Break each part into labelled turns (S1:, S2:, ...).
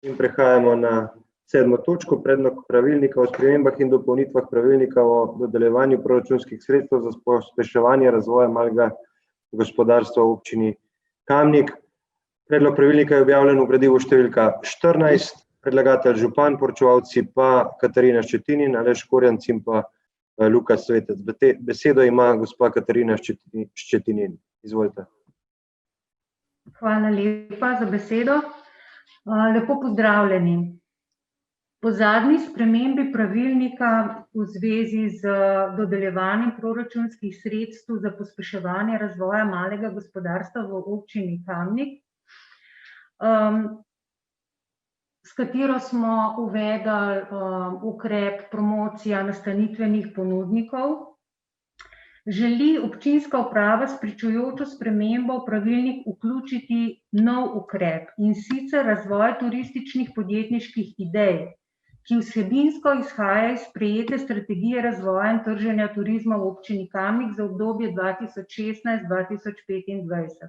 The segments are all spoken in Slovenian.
S1: In prehajamo na 7. točko, predlog pravilnika o spremembah in dopolnitvah pravilnika o dodeljevanju proračunskih sredstev za pospeševanje razvoja malega gospodarstva v občini Kamnik. Predlog pravilnika je objavljen v gradivu številka 14, predlagatelj župan, poročevalci pa Katarina Ščetinin, Aleš Korjanc in pa Luka Svetec. Besedo ima gospa Katarina Ščetinin. Izvolite.
S2: Hvala lepa za besedo. Lepo pozdravljeni. Po zadnji spremembi pravilnika v zvezi z dodeljevanjem proračunskih sredstev za pospeševanje razvoja malega gospodarstva v občini Kamnik, s katero smo uvedli ukrep promocija nastanitvenih ponudnikov, želi občinska uprava s pričujočo spremembo v pravilnik vključiti nov ukrep, in sicer razvoj turističnih podjetniških idej, ki vsebinsko izhaja iz sprejete strategije razvoja in trženja turizma v občini Kamnik za obdobje 2016-2025.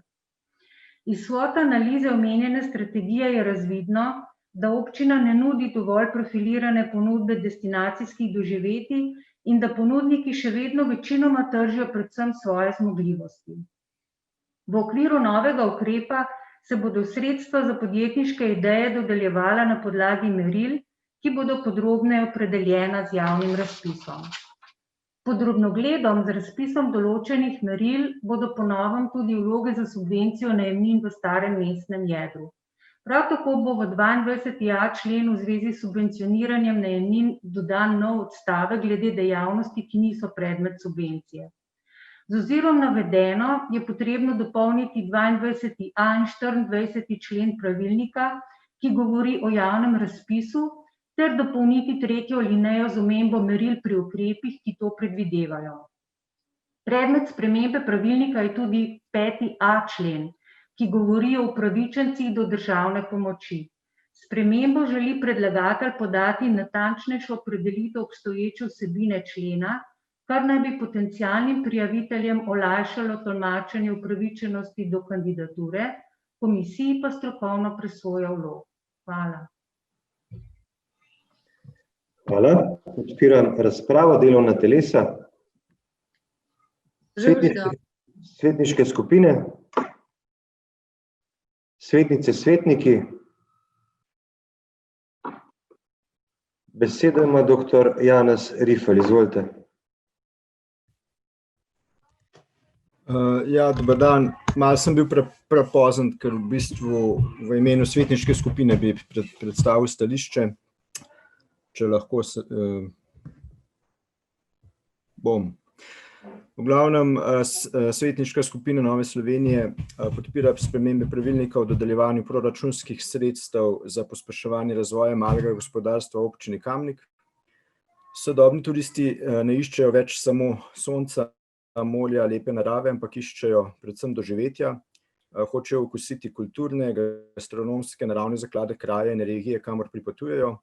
S2: Iz SWOT analize omenjene strategije je razvidno, da občina ne nudi dovolj profilirane ponudbe destinacijskih doživetij in da ponudniki še vedno večinoma tržijo predvsem svoje zmogljivosti. V okviru novega ukrepa se bodo sredstva za podjetniške ideje dodeljevala na podlagi meril, ki bodo podrobneje opredeljena z javnim razpisom. Pod drobnogledom z razpisom določenih meril bodo po novem tudi vloge za subvencijo najemnin v starem mestnem jedru. Prav tako bo v 22.a členu v zvezi s subvencioniranjem najemnin dodan nov odstavek glede dejavnosti, ki niso predmet subvencije. Z ozirom navedeno je potrebno dopolniti 22.a in 24. člen pravilnika, ki govori o javnem razpisu, ter dopolniti 3. alinejo z omembo meril pri ukrepih, ki to predvidevajo. Predmet spremembe pravilnika je tudi 5.a člen, ki govori o upravičencih do državne pomoči. Spremembo želi predlagatelj podati natančnejšo opredelitev obstoječe vsebine člena, kar naj bi potencialnim prijaviteljem olajšalo tolmačenje upravičenosti do kandidature, komisiji pa strokovno presojo vlog. Hvala.
S1: Hvala. Odpiram razpravo, delovna telesa. Svetniške skupine. Svetnice, svetniki. Besedo ima dr. Janez Rifelj, izvolite.
S3: Dober dan. Malo sem bil prepozen, ker v bistvu v imenu svetniške skupine bi predstavil stališče. Če lahko bom. V glavnem, svetniška skupina Nove Slovenije podpira spremembe pravilnika o dodeljevanju proračunskih sredstev za pospeševanje razvoja malega gospodarstva v občini Kamnik. Sodobni turisti ne iščejo več samo sonca, morja, lepe narave, ampak iščejo predvsem doživetja. Hočejo okusiti kulturne, gastronomske, naravne zaklade kraje in regije, kamor pripotujejo.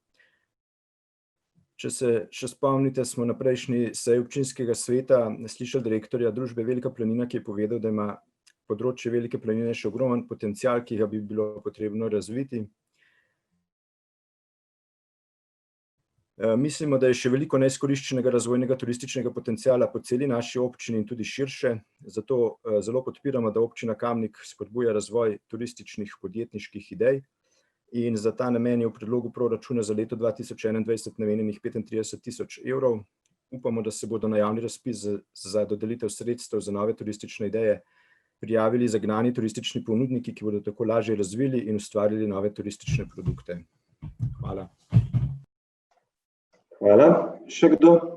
S3: Če se še spomnite, smo na prejšnji seji občinskega sveta slišali direktorja družbe Velika planina, ki je povedal, da ima področje Velike planine še ogromen potencial, ki ga bi bilo potrebno razviti. Mislimo, da je še veliko neizkoriščenega razvojnega turističnega potenciala po celi naši občini in tudi širše, zato zelo podpiramo, da občina Kamnik spodbuja razvoj turističnih podjetniških idej. In za ta namen je v predlogu proračuna za leto 2021 namenjenih 35.000 evrov. Upamo, da se bodo na javni razpis za dodelitev sredstev za nove turistične ideje prijavili zagnani turistični ponudniki, ki bodo tako lažje razvili in ustvarili nove turistične produkte. Hvala.
S1: Hvala. Še kdo?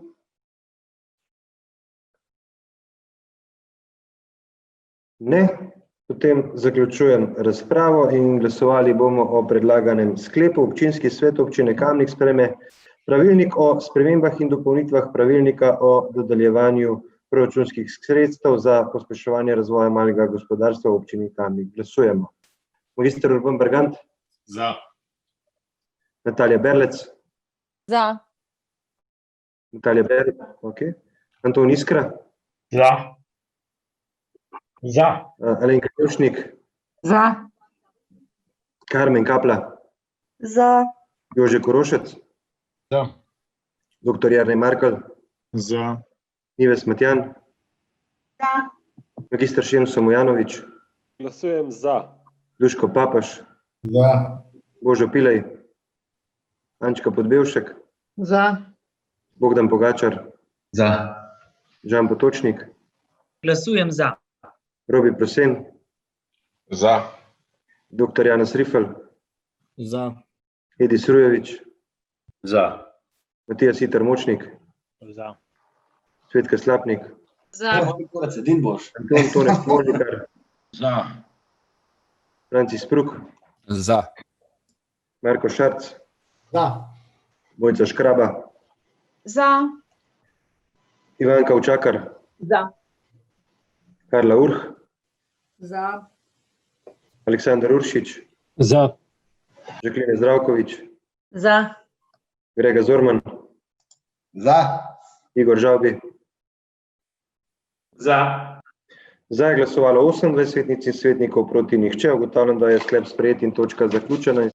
S1: Ne. Potem zaključujem razpravo in glasovali bomo o predlaganem sklepu. Občinski svet občine Kamnik sprejme pravilnik o spremembah in dopolnitvah pravilnika o dodeljevanju proračunskih sredstev za pospeševanje razvoja malega gospodarstva v občini Kamnik. Glasujemo. Magister Urban Bergant?
S4: Za.
S1: Natalija Berlec?
S5: Za.
S1: Natalija Berlec, ok. Anton Iskra?
S4: Za. Za.
S1: Alenka Jušnik?
S5: Za.
S1: Karmen Kapla?
S4: Za.
S1: Jože Korošec,
S5: Za.
S1: dr. Jernej Markelj,
S5: Za.
S1: Nives Matjan,
S4: Za.
S1: magister Šemso Mujanović,
S6: Glasujem za.
S1: Duško Papaš,
S5: Za.
S1: Božo Pilej, Ančka Podbevšek,
S7: Za.
S1: Bogdan Pogačar,
S8: Za.
S1: Žan Potočnik,
S9: Glasujem za.
S1: Robi Prosen,
S5: Za.
S1: dr. Janez Rifel,
S3: Za.
S1: Edis Rujević,
S8: Za.
S1: Matija Siter Močnik,
S6: Za.
S1: Cvetka Slapnik,
S7: Za.
S1: Anton Toneš Možnikar,
S8: Za.
S1: Franci Spruk,
S5: Za.
S1: Marko Šarc,
S5: Za.
S1: Mojca Škraba,
S4: Za.
S1: Ivanka Učakar,
S7: Za.
S1: Karla Urh,
S7: Za.
S1: Aleksandar Uršič,
S6: Za.
S1: Žaklina Zdravković,
S7: Za.
S1: Grega Zorman,
S5: Za.
S1: Igor Žavbi.
S8: Za.
S1: Za je glasovalo 28 svetnic in svetnikov, proti nihče. Ugotavljam, da je sklep sprejet in točka zaključena.